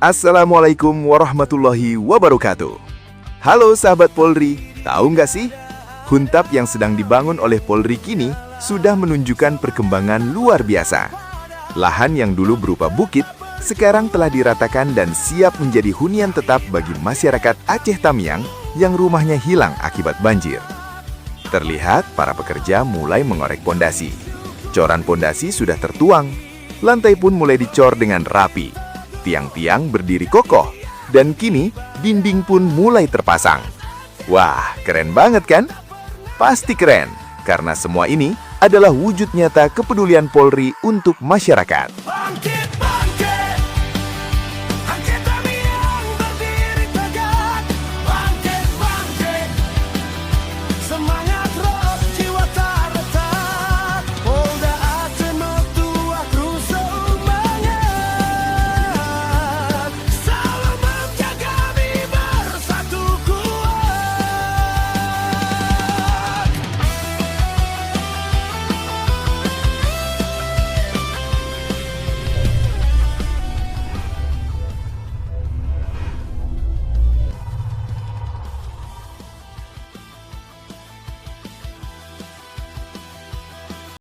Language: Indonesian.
Assalamualaikum warahmatullahi wabarakatuh. Halo sahabat Polri, tahu nggak sih? Huntap yang sedang dibangun oleh Polri kini sudah menunjukkan perkembangan luar biasa. Lahan yang dulu berupa bukit, sekarang telah diratakan dan siap menjadi hunian tetap bagi masyarakat Aceh Tamiang yang rumahnya hilang akibat banjir. Terlihat para pekerja mulai mengorek pondasi. Coran pondasi sudah tertuang, lantai pun mulai dicor dengan rapi. Tiang-tiang berdiri kokoh, dan kini dinding pun mulai terpasang. Wah, keren banget kan? Pasti keren, karena semua ini adalah wujud nyata kepedulian Polri untuk masyarakat.